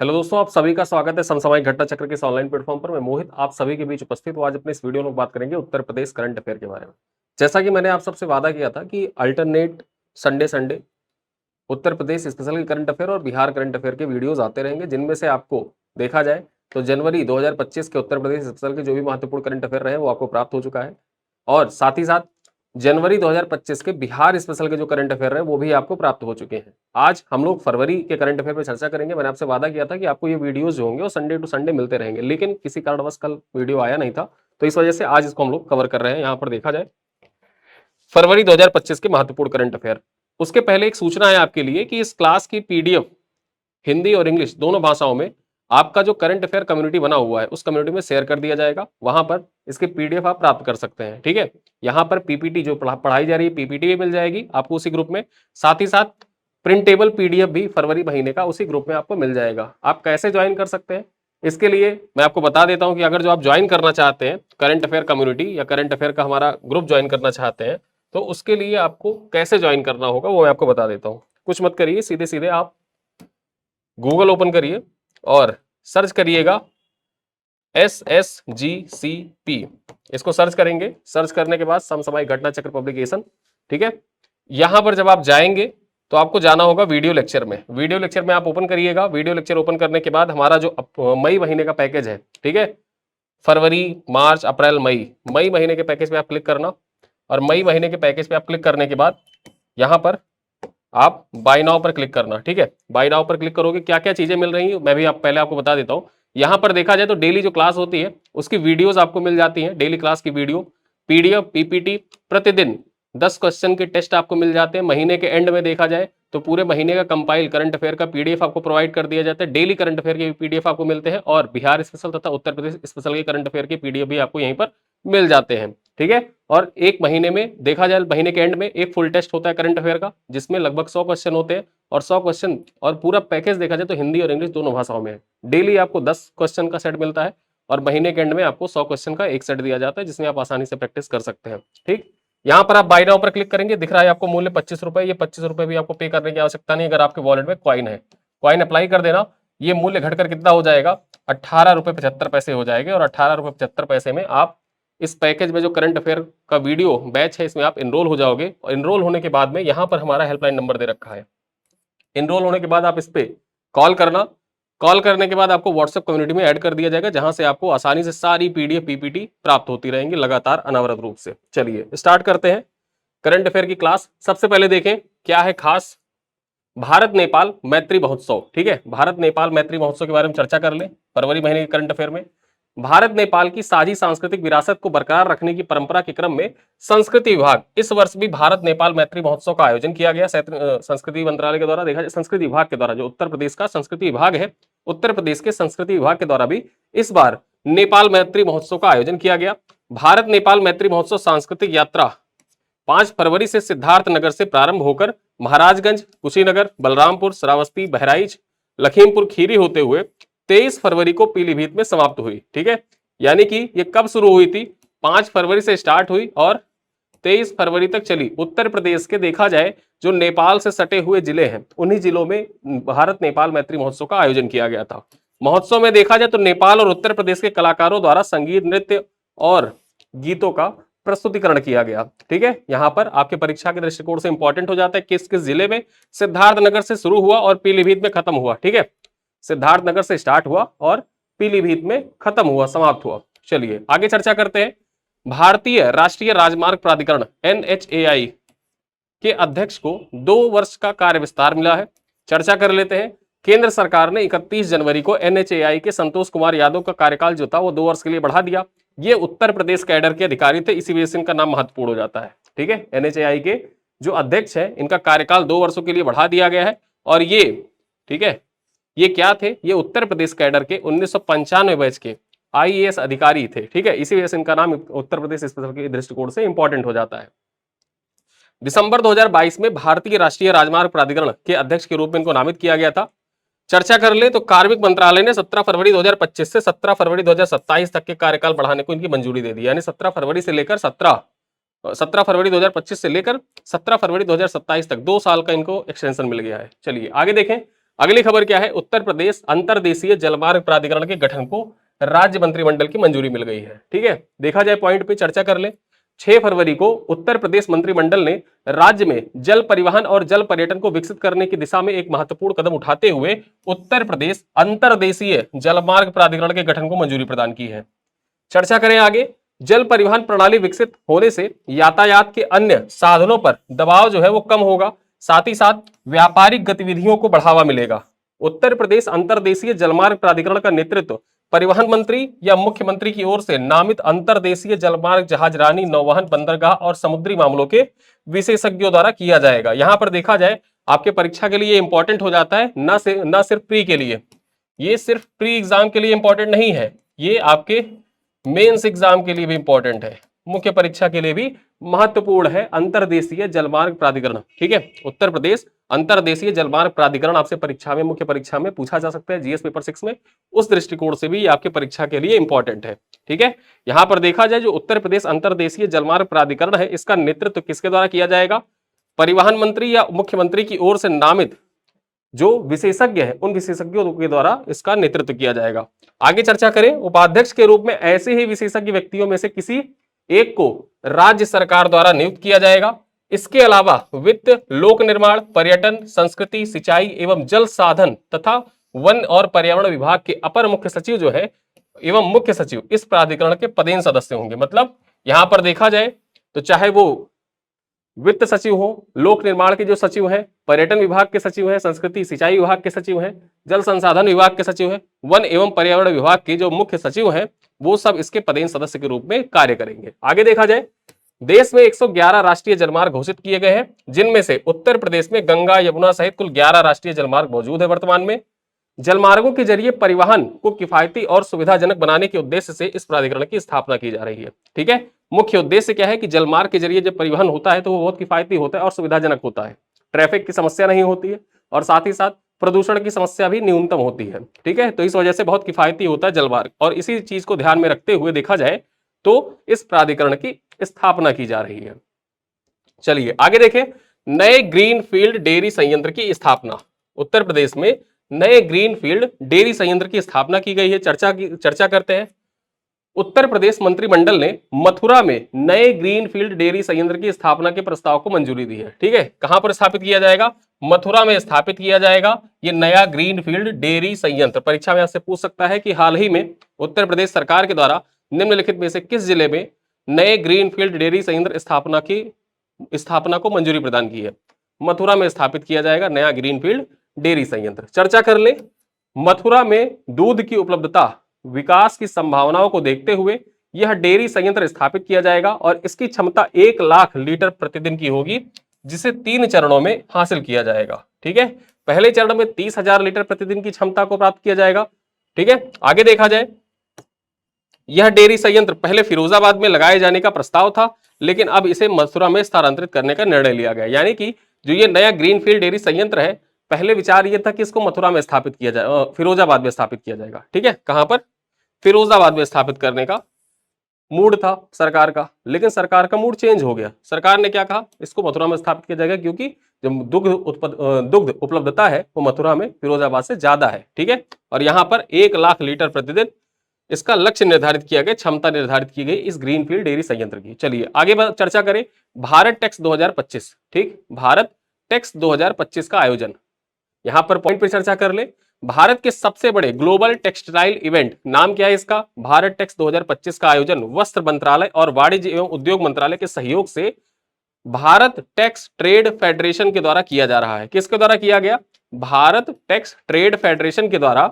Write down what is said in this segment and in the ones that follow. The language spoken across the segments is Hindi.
हेलो दोस्तों, आप सभी का स्वागत है समसामयिक घटना चक्र के इस ऑनलाइन प्लेटफॉर्म पर। मैं मोहित आप सभी के बीच उपस्थित हूं। आज अपने इस वीडियो में बात करेंगे उत्तर प्रदेश करंट अफेयर के बारे में। जैसा कि मैंने आप सबसे वादा किया था कि alternate Sunday Sunday Uttar Pradesh special के करंट अफेयर और बिहार करंट अफेयर के वीडियोस आते रहेंगे, जिनमें से आपको देखा जाए तो जनवरी 2025 के उत्तर प्रदेश स्पेशल के जो भी महत्वपूर्ण करंट अफेयर रहे वो आपको प्राप्त हो चुका है। और साथ ही साथ जनवरी 2025 के बिहार स्पेशल के जो करंट अफेयर रहे वो भी आपको प्राप्त हो चुके हैं। आज हम लोग फरवरी के करंट अफेयर पर चर्चा करेंगे। मैंने आपसे वादा किया था कि आपको ये वीडियोस जो होंगे वो संडे टू संडे मिलते रहेंगे, लेकिन किसी कारणवश कल वीडियो आया नहीं था, तो इस वजह से आज इसको हम लोग कवर कर रहे हैं। यहाँ पर देखा जाए फरवरी 2025 के महत्वपूर्ण करंट अफेयर। उसके पहले एक सूचना है आपके लिए कि इस क्लास की पीडीएफ हिंदी और इंग्लिश दोनों भाषाओं में आपका जो करंट अफेयर कम्युनिटी बना हुआ है उस कम्युनिटी में शेयर कर दिया जाएगा। वहां पर इसके पीडीएफ आप प्राप्त कर सकते हैं। ठीक है, यहाँ पर पीपीटी जो पढ़ाई जा रही है पीपीटी भी मिल जाएगी आपको उसी ग्रुप में। साथ ही साथ प्रिंटेबल पीडीएफ भी फरवरी महीने का उसी ग्रुप में आपको मिल जाएगा। आप कैसे ज्वाइन कर सकते हैं इसके लिए मैं आपको बता देता हूं कि अगर जो आप ज्वाइन करना चाहते हैं करंट अफेयर कम्युनिटी या करंट अफेयर का हमारा ग्रुप ज्वाइन करना चाहते हैं तो उसके लिए आपको कैसे ज्वाइन करना होगा वो मैं आपको बता देता हूं। कुछ मत करिए, सीधे सीधे आप गूगल ओपन करिए और सर्च करिएगा SSGCP। इसको सर्च करेंगे, सर्च करने के बाद समसामयिक घटना चक्र पब्लिकेशन। ठीक है, यहां पर जब आप जाएंगे तो आपको जाना होगा वीडियो लेक्चर में। वीडियो लेक्चर में आप ओपन करिएगा। वीडियो लेक्चर ओपन करने के बाद हमारा जो मई महीने का पैकेज है, ठीक है, फरवरी मार्च अप्रैल मई, मई महीने के पैकेज पे आप क्लिक करना। और मई महीने के पैकेज पे आप क्लिक करने के बाद यहां पर आप बाय नाउ पर क्लिक करना। ठीक है, बाय नाउ पर क्लिक करोगे क्या क्या चीजें मिल रही है मैं भी पहले आपको बता देता हूं। यहां पर देखा जाए तो डेली जो क्लास होती है उसकी वीडियोस आपको मिल जाती हैं। डेली क्लास की वीडियो, पीडीएफ, पीपीटी, प्रतिदिन 10 क्वेश्चन के टेस्ट आपको मिल जाते हैं। महीने के एंड में देखा जाए तो पूरे महीने का कंपाइल करंट अफेयर का पीडीएफ आपको प्रोवाइड कर दिया जाता है। डेली करंट अफेयर के पीडीएफ आपको मिलते हैं और बिहार स्पेशल तथा उत्तर प्रदेश स्पेशल के करंट अफेयर के पीडीएफ भी आपको यहीं पर मिल जाते हैं। ठीक है, और एक महीने में देखा जाए महीने के एंड में एक फुल टेस्ट होता है करंट अफेयर का, जिसमें लगभग 100 क्वेश्चन होते हैं। और 100 क्वेश्चन और पूरा पैकेज देखा जाए तो हिंदी और इंग्लिश दोनों भाषाओं में है। डेली आपको 10 क्वेश्चन का सेट मिलता है और महीने के एंड में आपको 100 क्वेश्चन का एक सेट दिया जाता है, जिसमें आप आसानी से प्रैक्टिस कर सकते हैं। ठीक, यहाँ पर आप बाय नाउ पर क्लिक करेंगे, दिख रहा है आपको मूल्य 25 रुपए। ये 25 रुपए भी आपको पे करने की आवश्यकता नहीं अगर आपके वॉलेट में कॉइन है। कॉइन अप्लाई कर देना, ये मूल्य घटकर कितना हो जाएगा, 18 रुपए 75 पैसे हो जाएंगे। और 18 रुपए 75 पैसे में आप इस पैकेज में जो करंट अफेयर का वीडियो बैच है इसमें आप इनरोल हो जाओगे। और इनरोल होने के बाद में यहाँ पर हमारा हेल्पलाइन नंबर दे रखा है। इनरोल होने के बाद आप इस पे कॉल करना। कॉल करने के बाद आपको व्हाट्सएप कम्युनिटी में ऐड कर दिया जाएगा, जहां से आपको आसानी से सारी पीडीएफ पीपीटी प्राप्त होती रहेंगी लगातार अनवरत रूप से। चलिए स्टार्ट करते हैं करंट अफेयर की क्लास। सबसे पहले देखें क्या है खास, भारत नेपाल मैत्री महोत्सव। ठीक है, भारत नेपाल मैत्री महोत्सव के बारे में चर्चा कर ले फरवरी महीने के करंट अफेयर में। भारत नेपाल की साझी सांस्कृतिक विरासत को बरकरार रखने की परंपरा के क्रम में संस्कृति विभाग इस वर्ष भी भारत नेपाल मैत्री महोत्सव का आयोजन किया गया। संस्कृति मंत्रालय के द्वारा देखा जाए, संस्कृति विभाग के द्वारा, जो उत्तर प्रदेश का संस्कृति विभाग है, उत्तर प्रदेश के संस्कृति विभाग के द्वारा भी इस बार नेपाल मैत्री महोत्सव का आयोजन किया गया। भारत नेपाल मैत्री महोत्सव सांस्कृतिक यात्रा 5 फरवरी से सिद्धार्थ नगर से प्रारंभ होकर महाराजगंज, कुशीनगर, बलरामपुर, श्रावस्ती, बहराइच, लखीमपुर खीरी होते हुए 23 फरवरी को पीलीभीत में समाप्त हुई। ठीक है, यानी कि ये कब शुरू हुई थी, 5 फरवरी से स्टार्ट हुई और 23 फरवरी तक चली। उत्तर प्रदेश के देखा जाए जो नेपाल से सटे हुए जिले हैं उन्हीं जिलों में भारत नेपाल मैत्री महोत्सव का आयोजन किया गया था। महोत्सव में देखा जाए तो नेपाल और उत्तर प्रदेश के कलाकारों द्वारा संगीत, नृत्य और गीतों का प्रस्तुतिकरण किया गया। ठीक है, यहां पर आपके परीक्षा के दृष्टिकोण से इंपॉर्टेंट हो जाता है किस किस जिले में। सिद्धार्थनगर से शुरू हुआ और पीलीभीत में खत्म हुआ। ठीक है, सिद्धार्थनगर से स्टार्ट हुआ और पीलीभीत में खत्म हुआ, समाप्त हुआ। चलिए आगे चर्चा करते हैं। भारतीय राष्ट्रीय राजमार्ग प्राधिकरण NHAI के अध्यक्ष को 2 वर्ष का कार्य विस्तार मिला है। चर्चा कर लेते हैं। केंद्र सरकार ने 31 जनवरी को NHAI के संतोष कुमार यादव का कार्यकाल जो था वो 2 वर्ष के लिए बढ़ा दिया। ये उत्तर प्रदेश कैडर के अधिकारी थे, इसी वजह से इनका नाम महत्वपूर्ण हो जाता है। ठीक है, NHAI के जो अध्यक्ष है इनका कार्यकाल 2 वर्षों के लिए बढ़ा दिया गया है। और ये, ठीक है, ये क्या थे, ये उत्तर प्रदेश कैडर के 1995 बैच के IAS अधिकारी थे। ठीक है, इसी वजह से इनका नाम उत्तर प्रदेश स्पेशल के दृष्टिकोण से इंपॉर्टेंट हो जाता है। दिसंबर 2022 में भारतीय राष्ट्रीय राजमार्ग प्राधिकरण के अध्यक्ष के रूप में इनको नामित किया गया था। चर्चा कर ले तो कार्मिक मंत्रालय ने 17 फरवरी 2025 से 17 फरवरी 2027 तक के कार्यकाल बढ़ाने को इनकी मंजूरी दे दी। यानी 17 फरवरी से लेकर 17 फरवरी 2025 से लेकर 17 फरवरी 2027 तक 2 साल का इनको एक्सटेंशन मिल गया है। चलिए आगे देखें। अगली खबर क्या है, उत्तर प्रदेश अंतर्देशीय जलमार्ग प्राधिकरण के गठन को राज्य मंत्रिमंडल की मंजूरी मिल गई है। ठीक है, देखा जाए पॉइंट पे चर्चा कर ले। 6 फरवरी को उत्तर प्रदेश मंत्रिमंडल ने राज्य में जल परिवहन और जल पर्यटन को विकसित करने की दिशा में एक महत्वपूर्ण कदम उठाते हुए उत्तर प्रदेश अंतर्देशीय जलमार्ग प्राधिकरण के गठन को मंजूरी प्रदान की है। चर्चा करें आगे, जल परिवहन प्रणाली विकसित होने से यातायात के अन्य साधनों पर दबाव जो है वो कम होगा, साथ ही साथ व्यापारिक गतिविधियों को बढ़ावा मिलेगा। उत्तर प्रदेश अंतर्देशीय जलमार्ग प्राधिकरण का नेतृत्व परिवहन मंत्री या मुख्यमंत्री की ओर से नामित अंतर्देशीय जलमार्ग जहाजरानी नौवहन बंदरगाह और समुद्री मामलों के विशेषज्ञों द्वारा किया जाएगा। यहां पर देखा जाए आपके परीक्षा के लिए इंपॉर्टेंट हो जाता है, ना सिर्फ प्री के लिए, ये सिर्फ प्री एग्जाम के लिए इंपॉर्टेंट नहीं है, ये आपके मेंस एग्जाम के लिए भी इंपॉर्टेंट है, मुख्य परीक्षा के लिए भी महत्वपूर्ण है अंतर्देशीय जलमार्ग प्राधिकरण। ठीक है, उत्तर प्रदेश अंतर्देशीय जलमार्ग प्राधिकरण आपसे परीक्षा में, मुख्य परीक्षा में पूछा जा सकता है जीएस पेपर 6 में, उस दृष्टिकोण से भी आपके परीक्षा के लिए इंपॉर्टेंट है। ठीक है, यहां पर देखा जाए जो उत्तर प्रदेश अंतर्देशीय जलमार्ग प्राधिकरण है, इसका नेतृत्व किसके द्वारा किया जाएगा, परिवहन मंत्री या मुख्यमंत्री की ओर से नामित जो विशेषज्ञ है उन विशेषज्ञों के द्वारा इसका नेतृत्व किया जाएगा। आगे चर्चा करें, उपाध्यक्ष के रूप में ऐसे ही विशेषज्ञ व्यक्तियों में से किसी एक को राज्य सरकार द्वारा नियुक्त किया जाएगा। इसके अलावा वित्त, लोक निर्माण, पर्यटन, संस्कृति, सिंचाई एवं जल साधन तथा वन और पर्यावरण विभाग के अपर मुख्य सचिव जो है एवं मुख्य सचिव इस प्राधिकरण के पदेन सदस्य होंगे। मतलब यहां पर देखा जाए तो चाहे वो वित्त सचिव हो, लोक निर्माण के जो सचिव हैं, पर्यटन विभाग के सचिव हैं, संस्कृति सिंचाई विभाग के सचिव हैं, जल संसाधन विभाग के सचिव हैं, वन एवं पर्यावरण विभाग के जो मुख्य सचिव हैं, वो सब इसके पदेन सदस्य के रूप में कार्य करेंगे। आगे देखा जाए, देश में 111 राष्ट्रीय जलमार्ग घोषित किए गए हैं, जिनमें से उत्तर प्रदेश में गंगा, यमुना सहित कुल 11 राष्ट्रीय जलमार्ग मौजूद है। वर्तमान में जलमार्गों के जरिए परिवहन को किफायती और सुविधाजनक बनाने के उद्देश्य से इस प्राधिकरण की स्थापना की जा रही है। ठीक है, मुख्य उद्देश्य क्या है कि जलमार्ग के जरिए जब परिवहन होता है तो वो बहुत किफायती होता है और सुविधाजनक होता है, ट्रैफिक की समस्या नहीं होती है और साथ ही साथ प्रदूषण की समस्या भी न्यूनतम होती है। ठीक है, तो इस वजह से बहुत किफायती होता है जलमार्ग, और इसी चीज को ध्यान में रखते हुए देखा जाए तो इस प्राधिकरण की स्थापना की जा रही है। चलिए आगे देखें, नए ग्रीन फील्ड डेयरी संयंत्र की स्थापना। उत्तर प्रदेश में नए ग्रीन फील्ड डेयरी संयंत्र की स्थापना की गई है। चर्चा करते हैं। उत्तर प्रदेश मंत्रिमंडल ने मथुरा में नए ग्रीन फील्ड डेयरी संयंत्र की स्थापना के प्रस्ताव को मंजूरी दी है। ठीक है, कहां पर स्थापित किया जाएगा, मथुरा में स्थापित किया जाएगा ये नया ग्रीन फील्ड डेयरी संयंत्र। परीक्षा में आपसे पूछ सकता है कि हाल ही में उत्तर प्रदेश सरकार के द्वारा निम्नलिखित में से किस जिले में नए ग्रीन फील्ड डेयरी संयंत्र स्थापना को मंजूरी प्रदान की है। मथुरा में स्थापित किया जाएगा नया ग्रीन फील्ड डेयरी संयंत्र। चर्चा कर ले, मथुरा में दूध की उपलब्धता, विकास की संभावनाओं को देखते हुए यह डेयरी संयंत्र स्थापित किया जाएगा और इसकी क्षमता 1 लाख लीटर प्रतिदिन की होगी, जिसे 3 चरणों में हासिल किया जाएगा। ठीक है, पहले चरण में 30,000 लीटर प्रतिदिन की क्षमता को प्राप्त किया जाएगा। ठीक है, आगे देखा जाए, यह डेयरी संयंत्र पहले फिरोजाबाद में लगाए जाने का प्रस्ताव था, लेकिन अब इसे मथुरा में स्थानांतरित करने का निर्णय लिया गया। यानी कि जो ये नया ग्रीनफील्ड डेयरी संयंत्र है, पहले विचार ये था कि इसको मथुरा में स्थापित किया जाए, फिरोजाबाद में स्थापित किया जाएगा। ठीक है, कहां पर, फिरोजाबाद में स्थापित करने का मूड था सरकार का, लेकिन सरकार का मूड चेंज हो गया। सरकार ने क्या कहा, इसको मथुरा में स्थापित किया जाएगा, क्योंकि जो दुग्ध उपलब्धता है वो मथुरा में फिरोजाबाद से ज्यादा है। ठीक है, और यहां पर 1 लाख लीटर प्रतिदिन इसका लक्ष्य निर्धारित किया गया, क्षमता निर्धारित की गई इस ग्रीनफील्ड डेयरी संयंत्र की। चलिए आगे चर्चा करें, भारत टेक्स 2025। ठीक, भारत टेक्स 2025 का आयोजन, यहां पर पॉइंट पर चर्चा कर ले। भारत के सबसे बड़े ग्लोबल टेक्सटाइल इवेंट, नाम क्या है इसका, भारत टेक्स 2025 का आयोजन वस्त्र मंत्रालय और वाणिज्य एवं उद्योग मंत्रालय के सहयोग से भारत टैक्स ट्रेड फेडरेशन के द्वारा किया जा रहा है। किसके द्वारा किया गया, भारत टैक्स ट्रेड फेडरेशन के द्वारा,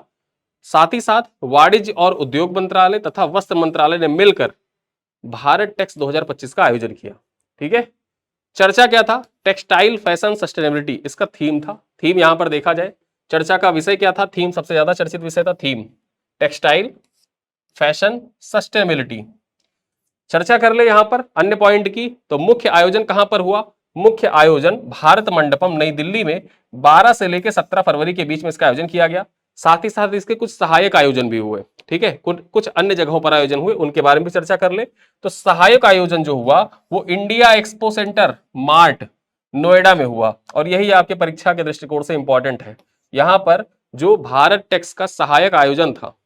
साथ ही साथ वाणिज्य और उद्योग मंत्रालय तथा वस्त्र मंत्रालय ने मिलकर भारत टैक्स 2025 का आयोजन किया। ठीक है, चर्चा क्या था, टेक्सटाइल फैशन सस्टेनेबिलिटी इसका थीम था। थीम यहां पर देखा जाए, चर्चा का विषय क्या था, थीम सबसे ज्यादा चर्चित विषय था थीम, टेक्सटाइल फैशन सस्टेनेबिलिटी। चर्चा कर ले यहां पर अन्य पॉइंट की, तो मुख्य आयोजन कहां पर हुआ, मुख्य आयोजन भारत मंडपम नई दिल्ली में 12 से लेकर 17 फरवरी के बीच में इसका आयोजन किया गया। साथ ही साथ इसके कुछ सहायक आयोजन भी हुए। ठीक है, कुछ अन्य जगहों पर आयोजन हुए, उनके बारे में भी चर्चा कर ले। तो सहायक आयोजन जो हुआ वो India Expo centre mart Noida में हुआ, और यही आपके परीक्षा के दृष्टिकोण से इंपॉर्टेंट है। यहां पर जो भारत टेक्स का सहायक आयोजन था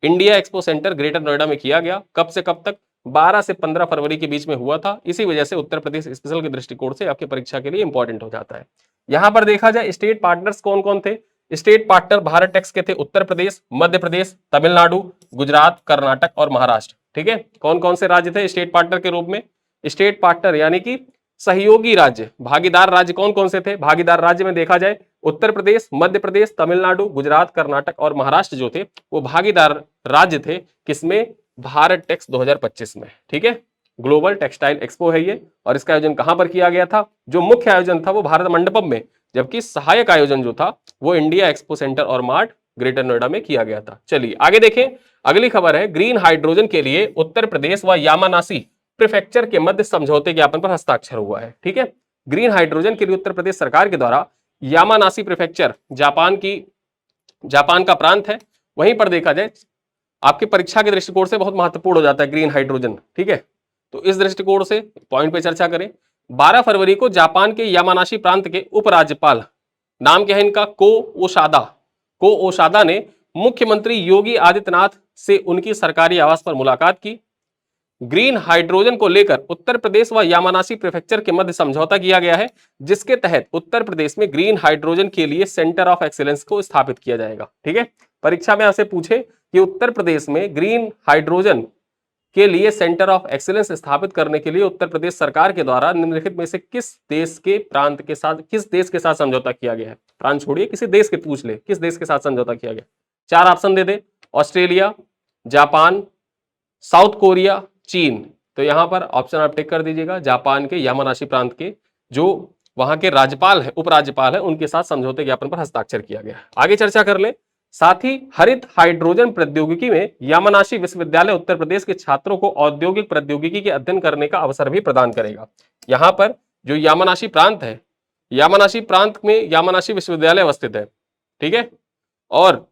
India Expo Centre Greater Noida में किया गया। कब से कब तक? 12 से 15 फरवरी के बीच में हुआ था। इसी वजह से उत्तर प्रदेश स्पेशल के दृष्टिकोण से आपकी परीक्षा के लिए इंपॉर्टेंट हो जाता है। यहां पर देखा जाए स्टेट पार्टनर्स कौन कौन थे। स्टेट पार्टनर भारत टैक्स के थे उत्तर प्रदेश, मध्य प्रदेश, तमिलनाडु, गुजरात, कर्नाटक और महाराष्ट्र। ठीक है, कौन कौन से राज्य थे स्टेट पार्टनर के रूप में? स्टेट पार्टनर यानी कि सहयोगी राज्य, भागीदार राज्य कौन कौन से थे? भागीदार राज्य में देखा जाए उत्तर प्रदेश, मध्य प्रदेश, तमिलनाडु, गुजरात, कर्नाटक और महाराष्ट्र जो थे वो भागीदार राज्य थे। किसमें? भारत टेक्स 2025 में। ठीक है, ग्लोबल टेक्सटाइल एक्सपो है ये, और इसका आयोजन कहां पर किया गया था? जो मुख्य आयोजन था वो भारत मंडपम में, जबकि सहायक आयोजन जो था वो इंडिया एक्सपो सेंटर और मार्ट ग्रेटर नोएडा में किया गया था। चलिए आगे देखें, अगली खबर है ग्रीन हाइड्रोजन के लिए उत्तर प्रदेश व यामानासी प्रीफेक्चर के मध्य समझौते ज्ञापन पर हस्ताक्षर हुआ है। ठीक है, ग्रीन हाइड्रोजन के लिए उत्तर प्रदेश सरकार के द्वारा यामानासी प्रीफेक्चर जापान का प्रांत है, वहीं पर देखा जाए आपकी परीक्षा के दृष्टिकोण से बहुत महत्वपूर्ण हो जाता है ग्रीन हाइड्रोजन। ठीक है, तो इस दृष्टिकोण से पॉइंट पे चर्चा करें। 12 फरवरी को जापान के यामानाशी प्रांत के उपराज्यपाल, नाम क्या है इनका? को ओसादा ने मुख्यमंत्री योगी आदित्यनाथ से उनकी सरकारी आवास पर मुलाकात की। ग्रीन हाइड्रोजन को लेकर उत्तर प्रदेश व यामानासी प्रीफेक्चर के मध्य समझौता किया गया है, जिसके तहत उत्तर प्रदेश में ग्रीन हाइड्रोजन के लिए सेंटर ऑफ एक्सीलेंस को स्थापित किया जाएगा। ठीक है, परीक्षा में आपसे पूछे कि उत्तर प्रदेश में ग्रीन हाइड्रोजन के लिए सेंटर ऑफ एक्सीलेंस स्थापित करने के लिए उत्तर प्रदेश सरकार के द्वारा निम्नलिखित में से किस देश के साथ समझौता किया गया है? प्रांत छोड़िए, किसी देश के पूछ ले, किस देश के साथ समझौता किया गया? 4 ऑप्शन दे दे, ऑस्ट्रेलिया, जापान, साउथ कोरिया, चीन। तो यहां पर ऑप्शन आप टिक कर दीजिएगा, जापान के यामानाशी प्रांत के जो वहां के राज्यपाल है, उपराज्यपाल है, उनके साथ समझौते ज्ञापन पर हस्ताक्षर किया गया। आगे चर्चा कर ले। साथ ही हरित हाइड्रोजन प्रौद्योगिकी में यामानाशी विश्वविद्यालय उत्तर प्रदेश के छात्रों को औद्योगिक प्रौद्योगिकी के अध्ययन करने का अवसर भी प्रदान करेगा। यहां पर जो यामानाशी प्रांत है, यामानाशी प्रांत में यामानाशी विश्वविद्यालय अवस्थित है। ठीक है, और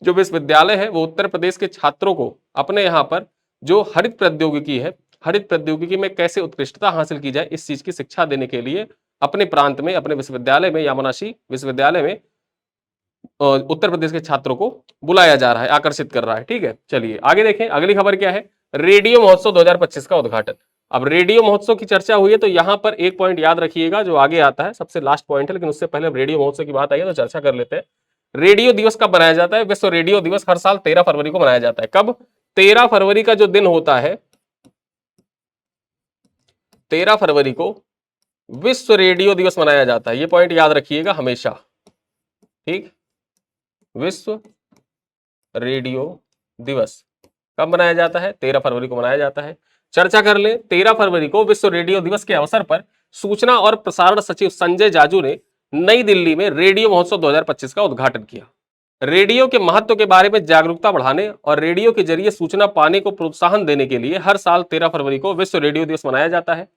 जो विश्वविद्यालय है वो उत्तर प्रदेश के छात्रों को अपने यहाँ पर जो हरित प्रौद्योगिकी है, हरित प्रौद्योगिकी में कैसे उत्कृष्टता हासिल की जाए इस चीज की शिक्षा देने के लिए अपने प्रांत में, अपने विश्वविद्यालय में, यामानाशी विश्वविद्यालय में उत्तर प्रदेश के छात्रों को बुलाया जा रहा है, आकर्षित कर रहा है। ठीक है, चलिए आगे देखें, अगली खबर क्या है? रेडियो महोत्सव 2025 का उद्घाटन। अब रेडियो महोत्सव की चर्चा हुई है तो यहां पर एक पॉइंट याद रखिएगा जो आगे आता है, सबसे लास्ट पॉइंट है, लेकिन उससे पहले रेडियो महोत्सव की बात आई है तो चर्चा कर लेते हैं। रेडियो दिवस कब मनाया जाता है? विश्व रेडियो दिवस हर साल 13 फरवरी को मनाया जाता है। कब? 13 फरवरी का जो दिन होता है, 13 फरवरी को विश्व रेडियो दिवस मनाया जाता है। ये पॉइंट याद रखिएगा हमेशा। ठीक, विश्व रेडियो दिवस कब मनाया जाता है? 13 फरवरी को मनाया जाता है। चर्चा कर ले। 13 फरवरी को विश्व रेडियो दिवस के अवसर पर सूचना और प्रसारण सचिव संजय जाजू ने नई दिल्ली में रेडियो महोत्सव 2025 का उद्घाटन किया। रेडियो के महत्व के बारे में जागरूकता बढ़ाने और रेडियो के जरिए सूचना पाने को प्रोत्साहन देने के लिए हर साल 13 फरवरी को विश्व रेडियो दिवस मनाया जाता है।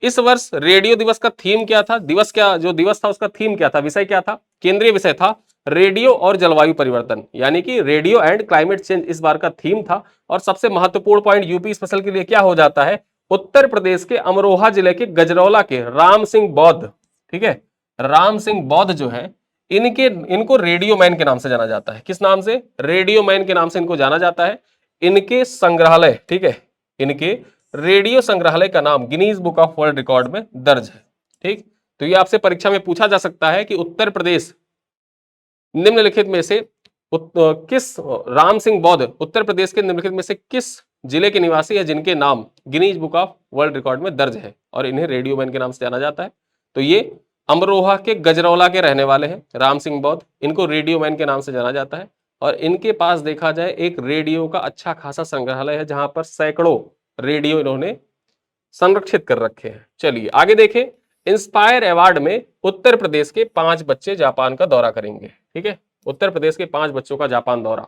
इस वर्ष रेडियो दिवस का थीम क्या था? दिवस था उसका थीम क्या था, विषय क्या था? केंद्रीय विषय था रेडियो और जलवायु परिवर्तन, यानी कि रेडियो एंड क्लाइमेट चेंज इस बार का थीम था। और सबसे महत्वपूर्ण पॉइंट यूपी स्पेशल के लिए क्या हो जाता है? उत्तर प्रदेश के अमरोहा जिले के गजरौला के राम सिंह बौद्ध, ठीक है, राम सिंह बौद्ध जो है इनको रेडियो मैन के नाम से जाना जाता है। किस नाम से? रेडियो मैन के नाम से इनको जाना जाता है। इनके संग्रहालय, ठीक है, इनके रेडियो संग्रहालय का नाम Guinness book of world record में दर्ज है। ठीक, तो ये आपसे परीक्षा में पूछा जा सकता है कि उत्तर प्रदेश निम्नलिखित में से किस राम सिंह बौद्ध उत्तर प्रदेश के निम्नलिखित में से किस जिले के निवासी है जिनके नाम Guinness book of world record में दर्ज है और इन्हें रेडियो मैन के नाम से जाना जाता है? तो ये अमरोहा के गजरौला के रहने वाले हैं राम सिंह बौद्ध, इनको रेडियो मैन के नाम से जाना जाता है। और इनके पास देखा जाए एक रेडियो का अच्छा खासा संग्रहालय है जहां पर सैकड़ों रेडियो इन्होंने संरक्षित कर रखे हैं। चलिए आगे देखें। इंस्पायर अवार्ड में उत्तर प्रदेश के 5 बच्चे जापान का दौरा करेंगे। ठीक है, उत्तर प्रदेश के 5 बच्चों का जापान दौरा।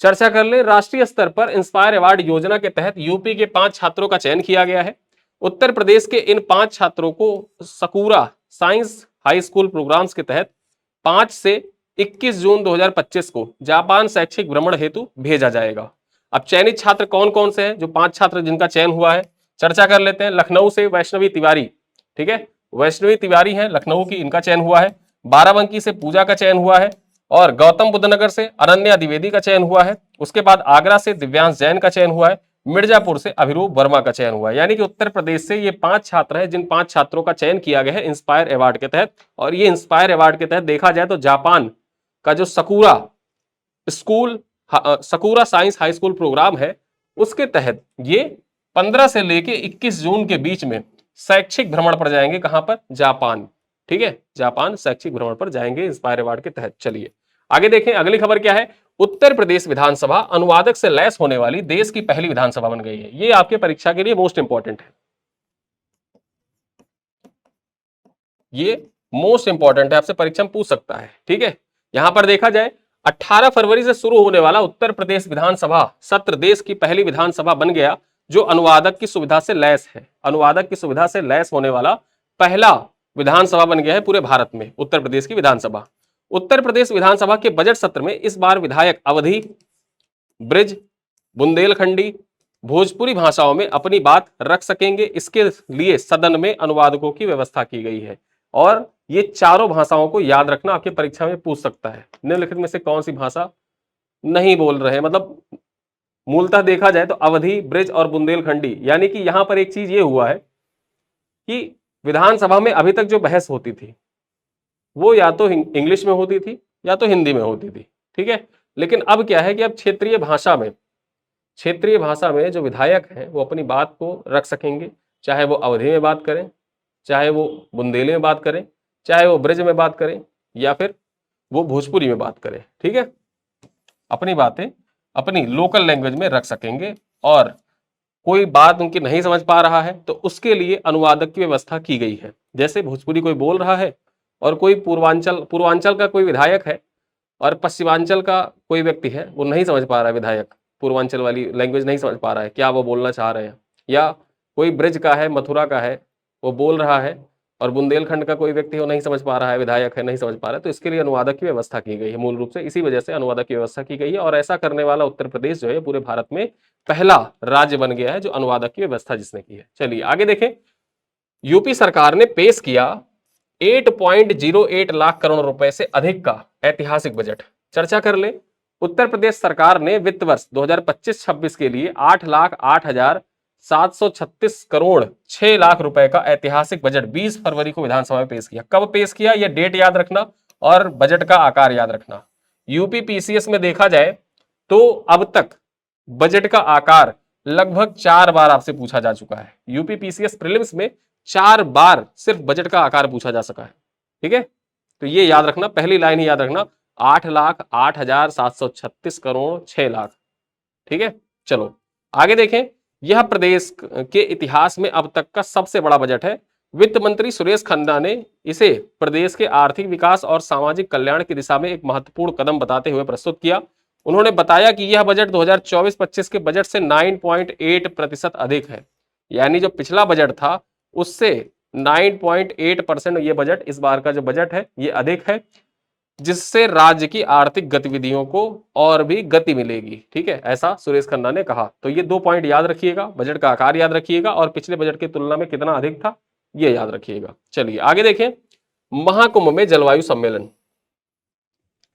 चर्चा कर ले। राष्ट्रीय स्तर पर इंस्पायर अवार्ड योजना के तहत यूपी के 5 छात्रों का चयन किया गया है। उत्तर प्रदेश के इन 5 छात्रों को सकूरा साइंस हाई स्कूल प्रोग्राम्स के तहत 5 से 21 जून 2025 को जापान शैक्षिक भ्रमण हेतु भेजा जाएगा। अब चयनित छात्र कौन कौन से हैं? जो 5 छात्र जिनका चयन हुआ है, चर्चा कर लेते हैं। लखनऊ से वैष्णवी तिवारी, ठीक है, वैष्णवी तिवारी हैं, लखनऊ की, इनका चयन हुआ है। बाराबंकी से पूजा का चयन हुआ है, और गौतम बुद्ध नगर से अनन्या द्विवेदी का चयन हुआ है। उसके बाद आगरा से दिव्यांश जैन का चयन हुआ है। मिर्जापुर से अभिरूप वर्मा का चयन हुआ है। यानी कि उत्तर प्रदेश से ये 5 छात्र हैं जिन 5 छात्रों का चयन किया गया है इंस्पायर अवार्ड के तहत। और ये इंस्पायर अवार्ड के तहत देखा जाए तो जापान का जो सकूरा साइंस हाई स्कूल प्रोग्राम है उसके तहत ये 15 से लेके 21 जून के बीच में शैक्षिक भ्रमण पर जाएंगे। कहां पर? जापान। ठीक है, जापान शैक्षिक भ्रमण पर जाएंगे इंस्पायर अवार्ड के तहत। चलिए आगे देखें, अगली खबर क्या है। उत्तर प्रदेश विधानसभा अनुवादक से लैस होने वाली देश की पहली विधानसभा बन गई है। ये आपके परीक्षा के लिए मोस्ट इंपॉर्टेंट है, ये मोस्ट इंपॉर्टेंट है, आपसे परीक्षा में पूछ सकता है। ठीक है, यहां पर देखा जाए 18 फरवरी से शुरू होने वाला उत्तर प्रदेश विधानसभा सत्र देश की पहली विधानसभा बन गया जो अनुवादक की सुविधा से लैस है। अनुवादक की सुविधा से लैस होने वाला पहला विधानसभा बन गया है पूरे भारत में उत्तर प्रदेश की विधानसभा। उत्तर प्रदेश विधानसभा के बजट सत्र में इस बार विधायक अवधी, ब्रिज, बुंदेलखंडी, भोजपुरी भाषाओं में अपनी बात रख सकेंगे। इसके लिए सदन में अनुवादकों की व्यवस्था की गई है। और ये चारों भाषाओं को याद रखना, आपके परीक्षा में पूछ सकता है निम्नलिखित में से कौन सी भाषा नहीं बोल रहे हैं। मतलब मूलतः देखा जाए तो अवधी, ब्रिज और बुंदेलखंडी। यानी कि यहां पर एक चीज ये हुआ है कि विधानसभा में अभी तक जो बहस होती थी वो या तो इंग्लिश में होती थी या तो हिंदी में होती थी। ठीक है, लेकिन अब क्या है कि अब क्षेत्रीय भाषा में जो विधायक हैं वो अपनी बात को रख सकेंगे, चाहे वो अवधी में बात करें, चाहे वो बुंदेली में बात करें, चाहे वो ब्रज में बात करें, या फिर वो भोजपुरी में बात करें। ठीक है, अपनी बातें अपनी लोकल लैंग्वेज में रख सकेंगे। और कोई बात उनकी नहीं समझ पा रहा है तो उसके लिए अनुवादक की व्यवस्था की गई है। जैसे भोजपुरी कोई बोल रहा है और कोई पूर्वांचल का कोई विधायक है और पश्चिमांचल का कोई व्यक्ति है, वो नहीं समझ पा रहा है, विधायक पूर्वांचल वाली लैंग्वेज नहीं समझ पा रहा है क्या वो बोलना चाह रहे हैं, या कोई ब्रज का है, मथुरा का है, वो बोल रहा है और बुंदेलखंड का कोई व्यक्ति वो नहीं समझ पा रहा है, विधायक है नहीं समझ पा रहा है, तो इसके लिए अनुवादक की व्यवस्था की गई है। मूल रूप से इसी वजह से अनुवादक की व्यवस्था की गई है। और ऐसा करने वाला उत्तर प्रदेश जो है पूरे भारत में पहला राज्य बन गया है जो अनुवादक की व्यवस्था जिसने की है। चलिए आगे देखें, यूपी सरकार ने पेश किया 8.08 लाख करोड़ रुपए से अधिक का ऐतिहासिक बजट। चर्चा कर ले। उत्तर प्रदेश सरकार ने वित्त वर्ष 2025-26 के लिए 8,08,736 करोड़ 6 लाख रुपए का ऐतिहासिक बजट 20 फरवरी को विधानसभा में पेश किया। कब पेश किया, यह डेट याद रखना और बजट का आकार याद रखना। यूपी पीसीएस में देखा जाए तो अब तक बजट का आकार लगभग 4 बार आपसे पूछा जा चुका है। यूपी पीसीएस प्रीलिम्स में 4 बार सिर्फ बजट का आकार पूछा जा सका है। ठीक है, तो ये याद रखना, पहली लाइन ही याद रखना, 8,08,736 करोड़ 6 लाख। ठीक है, चलो आगे देखें। यह प्रदेश के इतिहास में अब तक का सबसे बड़ा बजट है। वित्त मंत्री सुरेश खन्ना ने इसे प्रदेश के आर्थिक विकास और सामाजिक कल्याण की दिशा में एक महत्वपूर्ण कदम बताते हुए प्रस्तुत किया। उन्होंने बताया कि यह बजट 2024-25 के बजट से 9.8% अधिक है। यानी जो पिछला बजट था उससे 9.8% ये बजट, इस बार का जो बजट है ये अधिक है, जिससे राज्य की आर्थिक गतिविधियों को और भी गति मिलेगी। ठीक है, ऐसा सुरेश खन्ना ने कहा। तो ये 2 पॉइंट याद रखिएगा, बजट का आकार याद रखिएगा और पिछले बजट की तुलना में कितना अधिक था ये याद रखिएगा। चलिए आगे देखें, महाकुंभ में जलवायु सम्मेलन।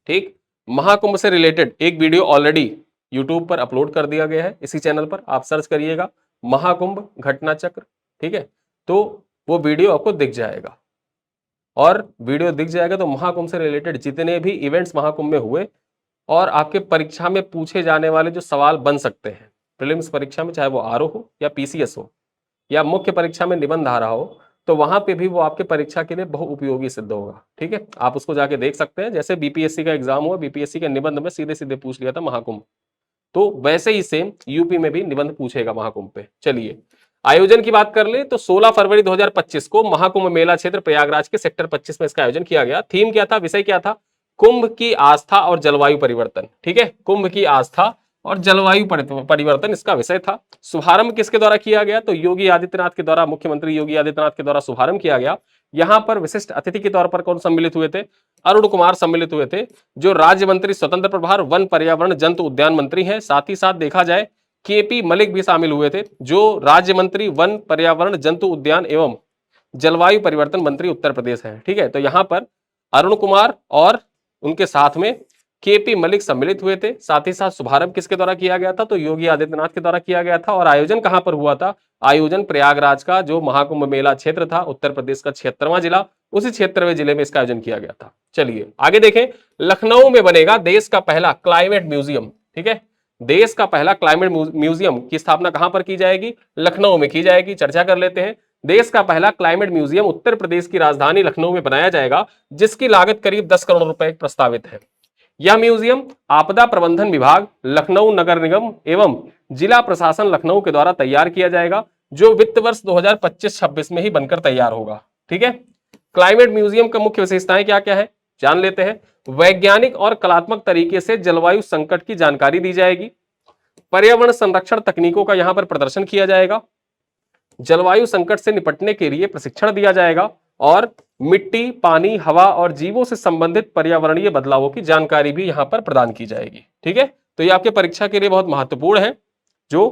ठीक, महाकुंभ से रिलेटेड एक वीडियो ऑलरेडी यूट्यूब पर अपलोड कर दिया गया है, इसी चैनल पर आप सर्च करिएगा महाकुंभ घटना चक्र। ठीक है, तो वो वीडियो आपको दिख जाएगा, और वीडियो दिख जाएगा तो महाकुंभ से रिलेटेड जितने भी इवेंट्स महाकुंभ में हुए और आपके परीक्षा में पूछे जाने वाले जो सवाल बन सकते हैं प्रीलिम्स परीक्षा में, चाहे वो आरओ हो या पीसीएस हो या मुख्य परीक्षा में निबंध आ रहा हो, तो वहां पे भी वो आपके परीक्षा के लिए बहुत उपयोगी सिद्ध होगा। ठीक है, आप उसको जाके देख सकते हैं। जैसे बीपीएससी का एग्जाम हुआ, बीपीएससी के निबंध में सीधे सीधे पूछ लिया था महाकुंभ, तो वैसे ही सेम यूपी में भी निबंध पूछेगा महाकुंभ पे। चलिए आयोजन की बात कर ले तो 16 फरवरी 2025 को महाकुंभ मेला क्षेत्र प्रयागराज के सेक्टर 25 में इसका आयोजन किया गया। थीम क्या था, विषय क्या था, कुंभ की आस्था और जलवायु परिवर्तन। ठीक है, कुंभ की आस्था और जलवायु परिवर्तन इसका विषय था। शुभारंभ किसके द्वारा किया गया, तो योगी आदित्यनाथ के द्वारा, मुख्यमंत्री योगी आदित्यनाथ के द्वारा शुभारंभ किया गया। यहां पर विशिष्ट अतिथि के तौर पर कौन सम्मिलित हुए थे, अरुण कुमार सम्मिलित हुए थे, जो राज्य मंत्री स्वतंत्र प्रभार वन पर्यावरण जंतु उद्यान मंत्री हैं। साथ ही साथ देखा जाए केपी मलिक भी शामिल हुए थे, जो राज्य मंत्री वन पर्यावरण जंतु उद्यान एवं जलवायु परिवर्तन मंत्री उत्तर प्रदेश है। ठीक है, तो यहां पर अरुण कुमार और उनके साथ में केपी मलिक सम्मिलित हुए थे। साथ ही साथ शुभारंभ किसके द्वारा किया गया था? तो योगी आदित्यनाथ के द्वारा किया गया था। और आयोजन कहां पर हुआ था? आयोजन प्रयागराज का जो महाकुंभ मेला क्षेत्र था, उत्तर प्रदेश का 76वां जिला, उसी 76वें जिले में इसका आयोजन किया गया था। चलिए आगे देखें, लखनऊ में बनेगा देश का पहला क्लाइमेट म्यूजियम। ठीक है, देश का पहला क्लाइमेट म्यूजियम की स्थापना कहां पर की जाएगी? लखनऊ में की जाएगी। चर्चा कर लेते हैं। देश का पहला क्लाइमेट म्यूजियम उत्तर प्रदेश की राजधानी लखनऊ में बनाया जाएगा, जिसकी लागत करीब 10 करोड़ रुपए प्रस्तावित है। यह म्यूजियम आपदा प्रबंधन विभाग, लखनऊ नगर निगम एवं जिला प्रशासन लखनऊ के द्वारा तैयार किया जाएगा, जो वित्त वर्ष 2025-26 में ही बनकर तैयार होगा। ठीक है, क्लाइमेट म्यूजियम का मुख्य विशेषताएं क्या क्या है जान लेते हैं। वैज्ञानिक और कलात्मक तरीके से जलवायु संकट की जानकारी दी जाएगी। पर्यावरण संरक्षण तकनीकों का यहां पर प्रदर्शन किया जाएगा। जलवायु संकट से निपटने के लिए प्रशिक्षण दिया जाएगा और मिट्टी, पानी, हवा और जीवों से संबंधित पर्यावरणीय बदलावों की जानकारी भी यहां पर प्रदान की जाएगी। ठीक है, तो ये आपके परीक्षा के लिए बहुत महत्वपूर्ण है जो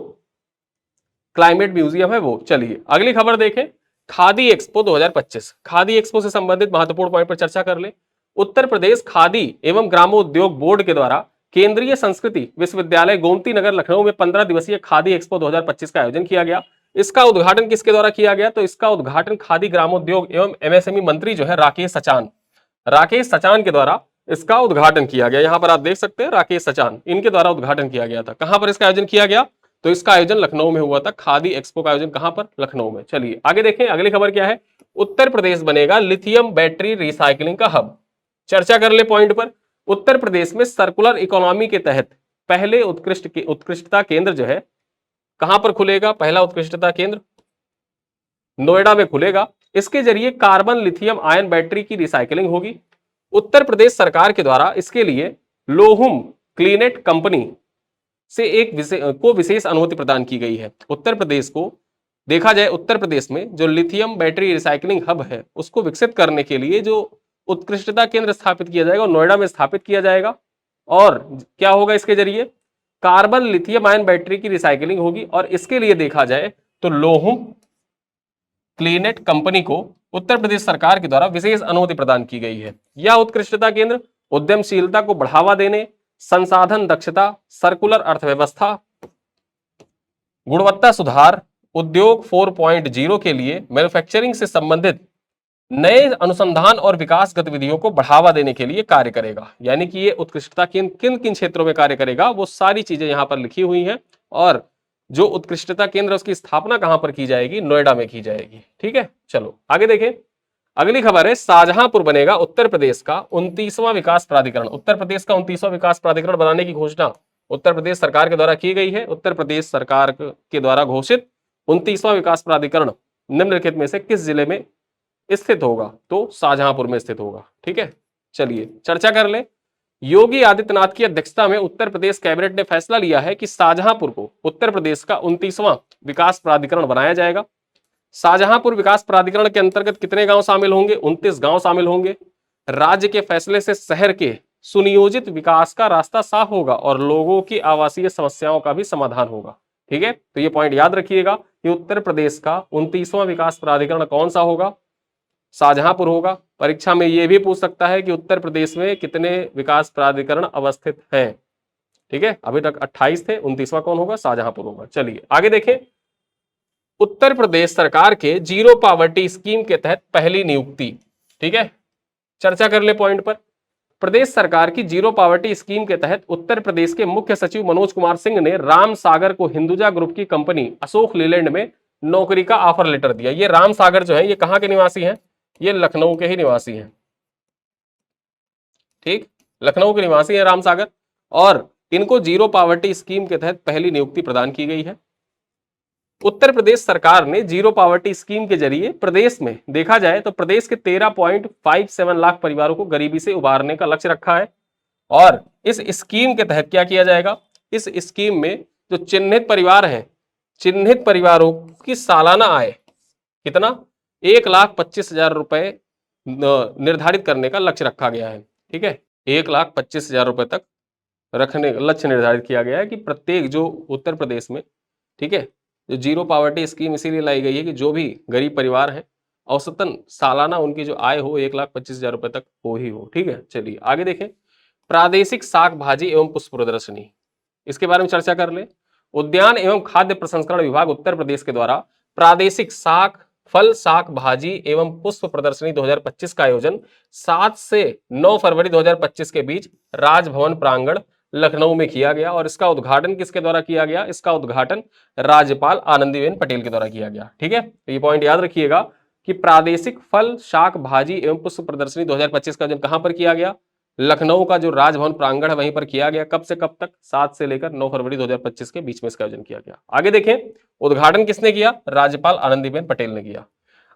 क्लाइमेट म्यूजियम है वो। चलिए अगली खबर देखें, खादी एक्सपो 2025। खादी एक्सपो से संबंधित महत्वपूर्ण पॉइंट पर चर्चा कर ले। उत्तर प्रदेश खादी एवं ग्रामोद्योग बोर्ड के द्वारा केंद्रीय संस्कृति विश्वविद्यालय गोमती नगर लखनऊ में 15 दिवसीय खादी एक्सपो 2025 का आयोजन किया गया। इसका उद्घाटन किसके द्वारा किया गया? तो इसका उद्घाटन खादी ग्रामोद्योग एवं एमएसएमई मंत्री जो है राकेश सचान के द्वारा इसका उद्घाटन किया गया। यहां पर आप देख सकते हैं राकेश सचान, इनके द्वारा उद्घाटन किया गया था। कहां पर इसका आयोजन किया गया? तो इसका आयोजन लखनऊ में हुआ था। खादी एक्सपो का आयोजन कहां पर? लखनऊ में। चलिए आगे देखें, अगली खबर क्या है, उत्तर प्रदेश बनेगा लिथियम बैटरी रिसाइकलिंग का हब। चर्चा कर ले पॉइंट पर। उत्तर प्रदेश में सर्कुलर इकोनॉमी के तहत पहले उत्कृष्टता केंद्र जो है कहां पर खुलेगा? पहला उत्कृष्टता केंद्र नोएडा में खुलेगा। इसके जरिए कार्बन लिथियम आयन बैटरी की रिसाइकलिंग होगी। उत्तर प्रदेश सरकार के द्वारा इसके लिए लोहुम क्लीनेट कंपनी से एक विशेष अनुमति प्रदान की गई है। उत्तर प्रदेश को देखा जाए, उत्तर प्रदेश में जो लिथियम बैटरी रिसाइकलिंग हब है उसको विकसित करने के लिए जो उत्कृष्टता केंद्र स्थापित किया जाएगा, नोएडा में स्थापित किया जाएगा। और क्या होगा इसके जरिए? कार्बन लिथियम आयन बैटरी की रिसाइकलिंग होगी। और इसके लिए देखा जाए तो लोहुम क्लीनेट कंपनी को उत्तर प्रदेश सरकार के द्वारा विशेष अनुमति प्रदान की गई है। यह उत्कृष्टता केंद्र उद्यमशीलता को बढ़ावा देने, संसाधन दक्षता, सर्कुलर अर्थव्यवस्था, गुणवत्ता सुधार, उद्योग 4.0 के लिए मैन्युफैक्चरिंग से संबंधित नए अनुसंधान और विकास गतिविधियों को बढ़ावा देने के लिए कार्य करेगा। यानी कि ये उत्कृष्टता किन किन क्षेत्रों में कार्य करेगा वो सारी चीजें यहां पर लिखी हुई हैं। और जो उत्कृष्टता केंद्र उसकी स्थापना कहां पर की जाएगी? नोएडा में की जाएगी। ठीक है, चलो आगे देखें। अगली खबर है, शाहजहांपुर बनेगा उत्तर प्रदेश का 29वां विकास प्राधिकरण। उत्तर प्रदेश का 29वां विकास प्राधिकरण बनाने की घोषणा उत्तर प्रदेश सरकार के द्वारा की गई है। उत्तर प्रदेश सरकार के द्वारा घोषित 29वां विकास प्राधिकरण निम्नलिखित में से किस जिले में स्थित होगा? तो शाहजहांपुर में स्थित होगा। ठीक है, चलिए चर्चा कर ले। योगी आदित्यनाथ की अध्यक्षता में उत्तर प्रदेश कैबिनेट ने फैसला लिया है कि शाहजहांपुर को उत्तर प्रदेश का 29वां विकास प्राधिकरण बनाया जाएगा। शाहजहांपुर विकास प्राधिकरण के अंतर्गत कितने गांव शामिल होंगे? 29 गांव शामिल होंगे। राज्य के फैसले से शहर के सुनियोजित विकास का रास्ता साफ होगा और लोगों की आवासीय समस्याओं का भी समाधान होगा। ठीक है, तो ये पॉइंट याद रखिएगा कि उत्तर प्रदेश का 29वां विकास प्राधिकरण कौन सा होगा? शाहजहांपुर होगा। परीक्षा में यह भी पूछ सकता है कि उत्तर प्रदेश में कितने विकास प्राधिकरण अवस्थित हैं। ठीक है, अभी तक 28 थे, 29वां कौन होगा? शाहजहांपुर होगा। चलिए आगे देखें, उत्तर प्रदेश सरकार के जीरो पॉवर्टी स्कीम के तहत पहली नियुक्ति। ठीक है, चर्चा कर ले पॉइंट पर। प्रदेश सरकार की जीरो पॉवर्टी स्कीम के तहत उत्तर प्रदेश के मुख्य सचिव मनोज कुमार सिंह ने राम सागर को हिंदुजा ग्रुप की कंपनी अशोक लीलैंड में नौकरी का ऑफर लेटर दिया। ये राम सागर जो है ये कहां के निवासी हैं? ये लखनऊ के ही निवासी हैं। ठीक, लखनऊ के निवासी हैं राम सागर, और इनको जीरो पॉवर्टी स्कीम के तहत पहली नियुक्ति प्रदान की गई है। उत्तर प्रदेश सरकार ने जीरो पॉवर्टी स्कीम के जरिए प्रदेश में देखा जाए तो प्रदेश के 13.57 लाख परिवारों को गरीबी से उबारने का लक्ष्य रखा है। और इस स्कीम के तहत क्या किया जाएगा? इस स्कीम में जो चिन्हित परिवार हैं, चिन्हित परिवारों की सालाना आय कितना? 1,25,000 रुपए निर्धारित करने का लक्ष्य रखा गया है। ठीक है, 1,25,000 रुपए तक रखने का लक्ष्य निर्धारित किया गया है कि प्रत्येक जो उत्तर प्रदेश में, ठीक है, जो जीरो पॉवर्टी स्कीम इसीलिए लाई गई है कि जो भी गरीब परिवार हैं औसतन सालाना उनकी जो आय हो 1,25,000 रुपए तक हो ही हो। ठीक है, चलिए आगे देखें। प्रादेशिक शाक भाजी एवं पुष्प प्रदर्शनी, इसके बारे में चर्चा कर ले। उद्यान एवं खाद्य प्रसंस्करण विभाग उत्तर प्रदेश के द्वारा प्रादेशिक शाक, फल, शाक भाजी एवं पुष्प प्रदर्शनी 2025 का आयोजन 7 से 9 फरवरी 2025 के बीच राजभवन प्रांगण लखनऊ में किया गया। और इसका उद्घाटन किसके द्वारा किया गया? इसका उद्घाटन राज्यपाल आनंदीबेन पटेल के द्वारा किया गया। ठीक है, तो ये पॉइंट याद रखिएगा कि प्रादेशिक फल, शाक भाजी एवं पुष्प प्रदर्शनी 2025 का आयोजन कहां पर किया गया? लखनऊ का जो राजभवन प्रांगण है वहीं पर किया गया। कब से कब तक? 7 से लेकर 9 फरवरी 2025 के बीच में इसका आयोजन किया गया। आगे देखें, उद्घाटन किसने किया? राज्यपाल आनंदीबेन पटेल ने किया।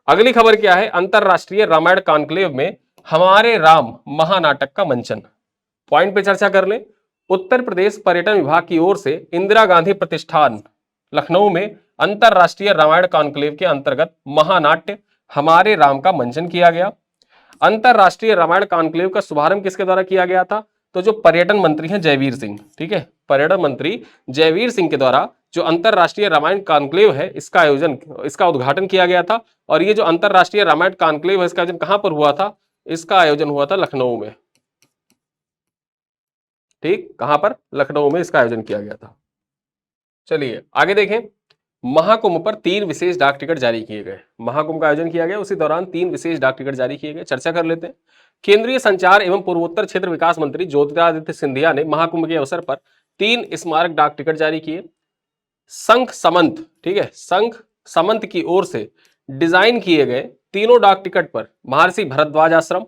अगली खबर क्या है? अंतरराष्ट्रीय रामायण कॉन्क्लेव में हमारे राम महानाटक का मंचन। पॉइंट पे चर्चा कर ले। उत्तर प्रदेश पर्यटन विभाग की ओर से इंदिरा गांधी प्रतिष्ठान लखनऊ में अंतरराष्ट्रीय रामायण कॉन्क्लेव के अंतर्गत महानाट्य हमारे राम का मंचन किया गया। अंतरराष्ट्रीय रामायण कॉन्क्लेव का शुभारंभ किसके द्वारा किया गया था? तो जो पर्यटन मंत्री हैं जयवीर सिंह, ठीक है, पर्यटन मंत्री जयवीर सिंह के द्वारा जो अंतरराष्ट्रीय रामायण कॉन्क्लेव है इसका आयोजन, इसका उद्घाटन किया गया था। और ये जो अंतरराष्ट्रीय रामायण कॉन्क्लेव है इसका आयोजन कहां पर हुआ था? इसका आयोजन हुआ था लखनऊ में। ठीक, कहां पर? लखनऊ में इसका आयोजन किया गया था। चलिए आगे देखें। महाकुंभ पर 3 विशेष डाक टिकट जारी किए गए। महाकुंभ का आयोजन किया गया, उसी दौरान 3 विशेष डाक टिकट जारी किए गए। चर्चा कर लेते हैं। केंद्रीय संचार एवं पूर्वोत्तर क्षेत्र विकास मंत्री ज्योतिरादित्य सिंधिया ने महाकुंभ के अवसर पर 3 स्मारक डाक टिकट जारी किए। संघ समंत, ठीक है, संघ समंत की ओर से डिजाइन किए गए तीनों डाक टिकट पर महर्षि भरद्वाज आश्रम,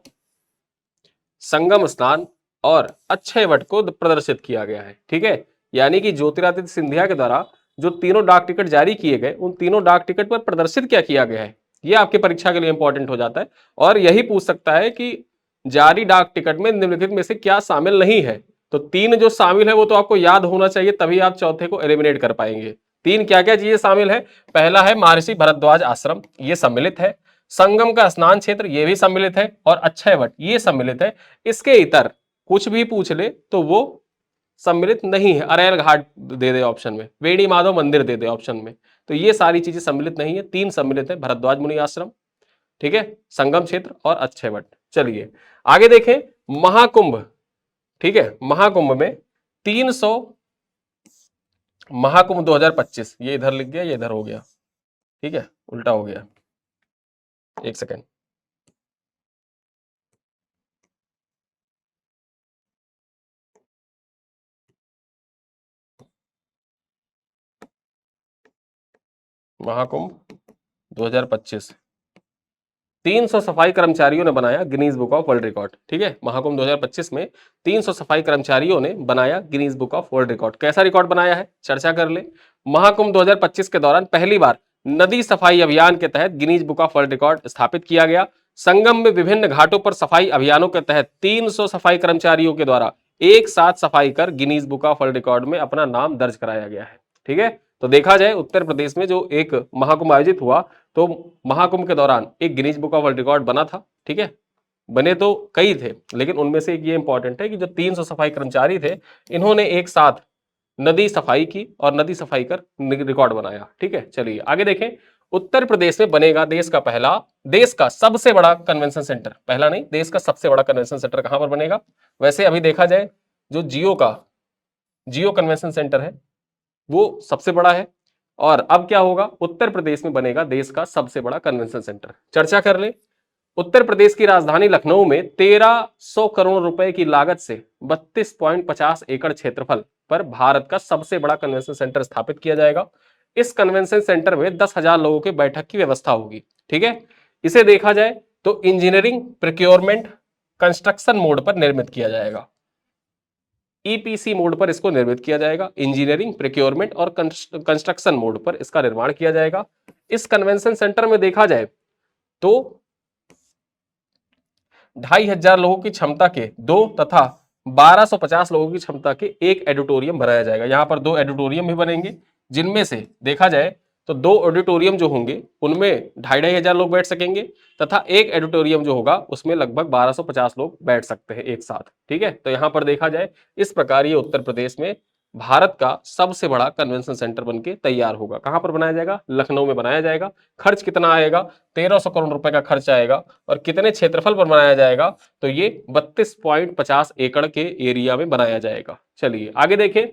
संगम स्नान और अक्षय वट को प्रदर्शित किया गया है। ठीक है, यानी कि ज्योतिरादित्य सिंधिया के द्वारा जो तीनों डाक टिकट जारी किए गए उन तीनों डाक टिकट पर प्रदर्शित क्या किया गया है, यह आपकी परीक्षा के लिए इंपॉर्टेंट हो जाता है। और यही पूछ सकता है कि जारी डाक टिकट में निम्नलिखित में से क्या शामिल नहीं है। तो 3 जो शामिल है वो तो आपको याद होना चाहिए, तभी आप चौथे को एलिमिनेट कर पाएंगे। 3 क्या क्या चीजें शामिल है? पहला है महर्षि भरद्वाज आश्रम, ये सम्मिलित है। संगम का स्नान क्षेत्र, ये भी सम्मिलित है। और अक्षय वट, ये सम्मिलित है। इसके इतर कुछ भी पूछ ले तो वो सम्मिलित नहीं है। अरैल घाट दे दे ऑप्शन में, वेणी माधव मंदिर दे दे ऑप्शन में, तो ये सारी चीजें सम्मिलित नहीं है। 3 सम्मिलित है, भरद्वाज मुनि आश्रम, ठीक है, संगम क्षेत्र और अक्षय वट। चलिए आगे देखें। महाकुंभ, ठीक है, महाकुंभ में 300 महाकुंभ 2025, ये इधर लिख गया, ये इधर हो गया, ठीक है, उल्टा हो गया। एक सेकेंड, महाकुंभ 2025 300 सफाई कर्मचारियों ने बनाया Guinness book of world record. ठीक है, महाकुंभ 2025 में 300 सफाई कर्मचारियों ने बनाया Guinness book of world record. कैसा रिकॉर्ड बनाया है? चर्चा कर ले। महाकुंभ 2025 के दौरान पहली बार नदी सफाई अभियान के तहत Guinness book of world record स्थापित किया गया। संगम में विभिन्न घाटों पर सफाई अभियानों के तहत 300 सफाई कर्मचारियों के द्वारा एक साथ सफाई कर Guinness book of world record में अपना नाम दर्ज कराया गया है। ठीक है, तो देखा जाए उत्तर प्रदेश में जो एक महाकुंभ आयोजित हुआ तो महाकुंभ के दौरान एक Guinness book of world record बना था। ठीक है, बने तो कई थे लेकिन उनमें से एक ये इंपॉर्टेंट है कि जो 300 सफाई कर्मचारी थे इन्होंने एक साथ नदी सफाई की और नदी सफाई कर रिकॉर्ड बनाया। ठीक है, चलिए आगे देखें। उत्तर प्रदेश में बनेगा देश का सबसे बड़ा कन्वेंशन सेंटर। पहला नहीं, देश का सबसे बड़ा कन्वेंशन सेंटर कहां पर बनेगा? वैसे अभी देखा जाए जो जियो कन्वेंशन सेंटर है वो सबसे बड़ा है। और अब क्या होगा? उत्तर प्रदेश में बनेगा देश का सबसे बड़ा कन्वेंशन सेंटर। चर्चा कर ले। उत्तर प्रदेश की राजधानी लखनऊ में 1300 करोड़ रुपए की लागत से 32.50 एकड़ क्षेत्रफल पर भारत का सबसे बड़ा कन्वेंशन सेंटर स्थापित किया जाएगा। इस कन्वेंशन सेंटर में 10,000 लोगों के बैठक की व्यवस्था होगी। ठीक है, इसे देखा जाए तो इंजीनियरिंग, प्रोक्योरमेंट, कंस्ट्रक्शन मोड पर निर्मित किया जाएगा। ईपीसी मोड पर इसको निर्मित किया जाएगा। इंजीनियरिंग, प्रोक्योरमेंट और कंस्ट्रक्शन मोड पर इसका निर्माण किया जाएगा। इस कन्वेंशन सेंटर में देखा जाए तो 2,500 लोगों की क्षमता के 2 तथा 1250 लोगों की क्षमता के एक एडिटोरियम बनाया जाएगा। यहां पर 2 एडिटोरियम भी बनेंगे, जिनमें से देखा जाए तो 2 ऑडिटोरियम जो होंगे उनमें 2,500 लोग बैठ सकेंगे तथा एक एडिटोरियम जो होगा उसमें लगभग 1250 लोग बैठ सकते हैं एक साथ। ठीक है, तो यहां पर देखा जाए इस प्रकार ये उत्तर प्रदेश में भारत का सबसे बड़ा कन्वेंशन सेंटर बनके तैयार होगा। कहां पर बनाया जाएगा? लखनऊ में बनाया जाएगा। खर्च कितना आएगा? 1300 करोड़ रुपए का खर्च आएगा। और कितने क्षेत्रफल पर बनाया जाएगा? तो ये 32.50 एकड़ के एरिया में बनाया जाएगा। चलिए आगे देखें।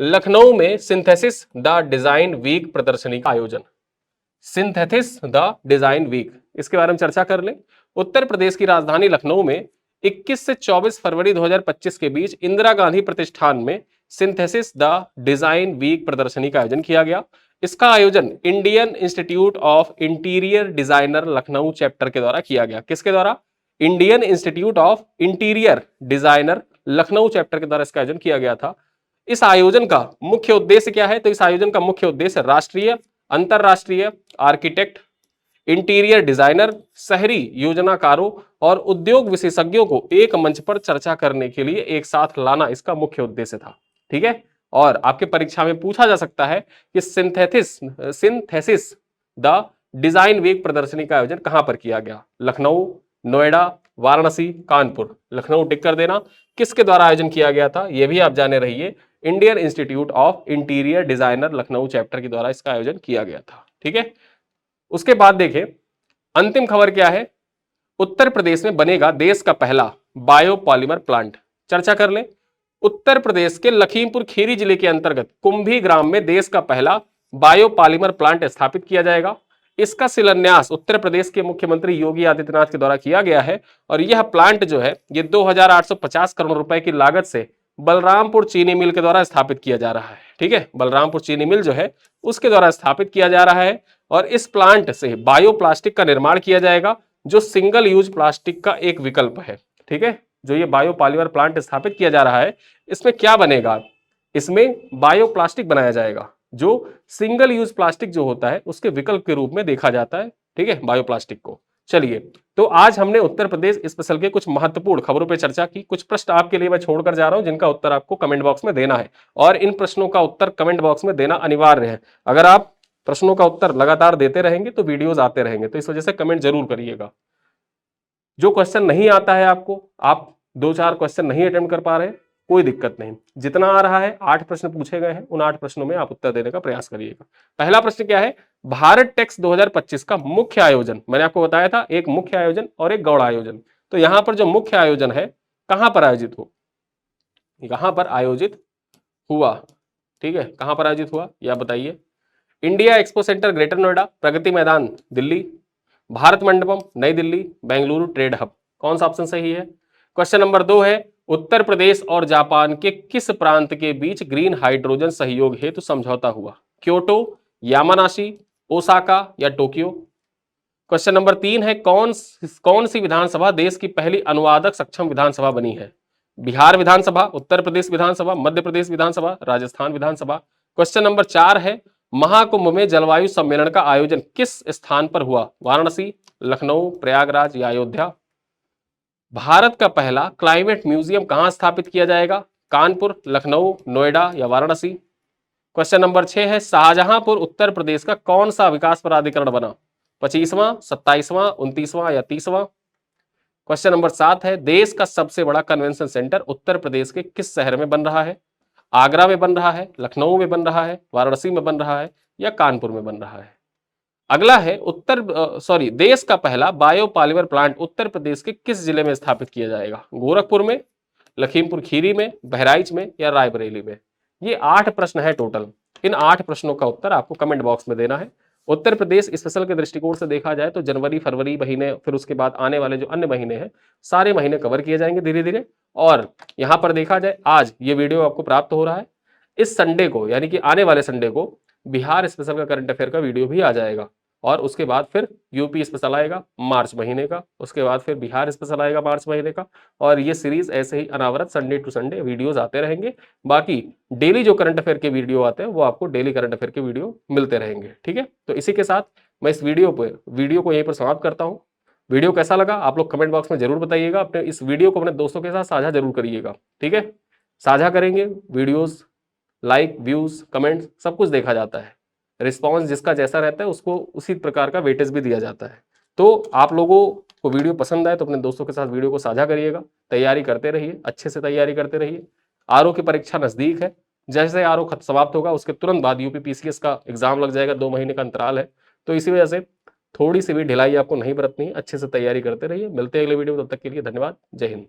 लखनऊ में सिंथेसिस द डिजाइन वीक प्रदर्शनी का आयोजन। सिंथेसिस द डिजाइन वीक, इसके बारे में चर्चा कर लें। उत्तर प्रदेश की राजधानी लखनऊ में 21 से 24 फरवरी 2025 के बीच इंदिरा गांधी प्रतिष्ठान में सिंथेसिस द डिजाइन वीक प्रदर्शनी का आयोजन किया गया। इसका आयोजन Indian institute of interior designer Lucknow chapter के द्वारा किया गया। किसके द्वारा? Indian institute of interior designer Lucknow chapter के द्वारा इसका आयोजन किया गया था। इस आयोजन का मुख्य उद्देश्य क्या है? तो इस आयोजन का मुख्य उद्देश्य राष्ट्रीय, अंतरराष्ट्रीय आर्किटेक्ट, इंटीरियर डिजाइनर, शहरी योजनाकारों और उद्योग विशेषज्ञों को एक मंच पर चर्चा करने के लिए एक साथ लाना इसका मुख्य उद्देश्य था। ठीक है। और आपके परीक्षा में पूछा जा सकता है कि सिंथेसिस द डिजाइन वीक प्रदर्शनी का आयोजन कहां पर किया गया? लखनऊ, नोएडा, वाराणसी, कानपुर। लखनऊ टिक कर देना। किसके द्वारा आयोजन किया गया था यह भी आप जाने रहिए। Indian institute of interior designer Lucknow chapter के द्वारा इसका आयोजन किया गया था। ठीक है। उसके बाद देखें अंतिम खबर क्या है। उत्तर प्रदेश में बनेगा देश का पहला बायोपॉलीमर प्लांट। चर्चा कर लें। उत्तर प्रदेश के लखीमपुर खीरी जिले के अंतर्गत कुंभी ग्राम में देश का पहला बायोपॉलीमर प्लांट स्थापित किया जाएगा। इसका शिलान्यास उत्तर प्रदेश के मुख्यमंत्री योगी आदित्यनाथ के द्वारा किया गया है। और यह प्लांट जो है ये 2850 करोड़ रुपए की लागत से बलरामपुर चीनी मिल के द्वारा स्थापित किया जा रहा है। ठीक है। बलरामपुर चीनी मिल जो है उसके द्वारा स्थापित किया जा रहा है। और इस प्लांट से बायोप्लास्टिक का निर्माण किया जाएगा जो सिंगल यूज प्लास्टिक का एक विकल्प है। ठीक है। जो ये बायोपॉलीमर प्लांट स्थापित किया जा रहा है इसमें क्या बनेगा? इसमें बायोप्लास्टिक बनाया जाएगा जो सिंगल यूज प्लास्टिक जो होता है उसके विकल्प के रूप में देखा जाता है। ठीक है, बायोप्लास्टिक को। चलिए, तो आज हमने उत्तर प्रदेश स्पेशल के कुछ महत्वपूर्ण खबरों पर चर्चा की। कुछ प्रश्न आपके लिए मैं छोड़कर जा रहा हूं जिनका उत्तर आपको कमेंट बॉक्स में देना है और इन प्रश्नों का उत्तर कमेंट बॉक्स में देना अनिवार्य है। अगर आप प्रश्नों का उत्तर लगातार देते रहेंगे तो वीडियोस आते रहेंगे, तो इस वजह से कमेंट जरूर करिएगा। जो क्वेश्चन नहीं आता है आपको, आप 2-4 क्वेश्चन नहीं अटेम्प्ट कर पा रहे, कोई दिक्कत नहीं। जितना आ रहा है 8 प्रश्न पूछे गए हैं, उन 8 प्रश्नों में आप उत्तर देने का प्रयास करिएगा। पहला प्रश्न क्या है? भारत टेक्स 2025 का मुख्य आयोजन, मैंने आपको बताया था एक मुख्य आयोजन और एक गौड़ आयोजन। तो यहां पर जो मुख्य आयोजन है कहां पर आयोजित हो, यहां पर आयोजित हुआ। ठीक है, कहां पर आयोजित हुआ यह बताइए। India Expo Centre Greater Noida, Pragati Maidan Delhi, Bharat Mandapam नई दिल्ली, बेंगलुरु ट्रेड हब। कौन सा ऑप्शन सही है? क्वेश्चन नंबर 2 है उत्तर प्रदेश और जापान के किस प्रांत के बीच ग्रीन हाइड्रोजन सहयोग हेतु समझौता हुआ? क्योटो, यामानाशी, ओसाका या टोक्यो। क्वेश्चन नंबर 3 है कौन सी विधानसभा देश की पहली अनुवादक सक्षम विधानसभा बनी है? बिहार विधानसभा, उत्तर प्रदेश विधानसभा, मध्य प्रदेश विधानसभा, राजस्थान विधानसभा। क्वेश्चन नंबर 4 है महाकुंभ में जलवायु सम्मेलन का आयोजन किस स्थान पर हुआ? वाराणसी, लखनऊ, प्रयागराज या अयोध्या। भारत का पहला क्लाइमेट म्यूजियम कहां स्थापित किया जाएगा? कानपुर, लखनऊ, नोएडा या वाराणसी। क्वेश्चन नंबर 6 है शाहजहांपुर उत्तर प्रदेश का कौन सा विकास प्राधिकरण बना? 25वां, 27वां, 29वां या 30वां। क्वेश्चन नंबर 7 है देश का सबसे बड़ा कन्वेंशन सेंटर उत्तर प्रदेश के किस शहर में बन रहा है? आगरा में बन रहा है, लखनऊ में बन रहा है, वाराणसी में बन रहा है या कानपुर में बन रहा है। अगला है देश का पहला बायोपॉलीमर प्लांट उत्तर प्रदेश के किस जिले में स्थापित किया जाएगा? गोरखपुर में, लखीमपुर खीरी में, बहराइच में या रायबरेली में। ये 8 प्रश्न है टोटल। इन 8 प्रश्नों का उत्तर आपको कमेंट बॉक्स में देना है। उत्तर प्रदेश स्पेशल के दृष्टिकोण से देखा जाए तो जनवरी फरवरी महीने, फिर उसके बाद आने वाले जो अन्य महीने हैं सारे महीने कवर किए जाएंगे धीरे धीरे। और यहां पर देखा जाए आज ये वीडियो आपको प्राप्त हो रहा है, इस संडे को यानी कि आने वाले संडे को बिहार स्पेशल का करंट अफेयर का वीडियो भी आ जाएगा। और उसके बाद फिर यूपी स्पेशल आएगा मार्च महीने का, उसके बाद फिर बिहार स्पेशल आएगा मार्च महीने का। और ये सीरीज ऐसे ही अनावरत संडे टू संडे वीडियोस आते रहेंगे। बाकी डेली जो करंट अफेयर के वीडियो आते हैं वो आपको डेली करंट अफेयर के वीडियो मिलते रहेंगे। ठीक है, तो इसी के साथ मैं इस वीडियो को यहीं पर समाप्त करता हूँ। वीडियो कैसा लगा आप लोग कमेंट बॉक्स में जरूर बताइएगा। अपने इस वीडियो को अपने दोस्तों के साथ साझा जरूर करिएगा। ठीक है, साझा करेंगे, वीडियोस लाइक व्यूज कमेंट्स सब कुछ देखा जाता है। रिस्पॉन्स जिसका जैसा रहता है उसको उसी प्रकार का वेटेज भी दिया जाता है। तो आप लोगों को वीडियो पसंद आए तो अपने दोस्तों के साथ वीडियो को साझा करिएगा। तैयारी करते रहिए, अच्छे से तैयारी करते रहिए। आरओ की परीक्षा नजदीक है, जैसे आर ओ समाप्त होगा उसके तुरंत बाद यूपीपीसीएस का एग्जाम लग जाएगा, 2 महीने का अंतराल है। तो इसी वजह से थोड़ी सी भी ढिलाई आपको नहीं बरतनी है, अच्छे से तैयारी करते रहिए। मिलते हैं अगले वीडियो में, तब तक के लिए धन्यवाद। जय हिंद।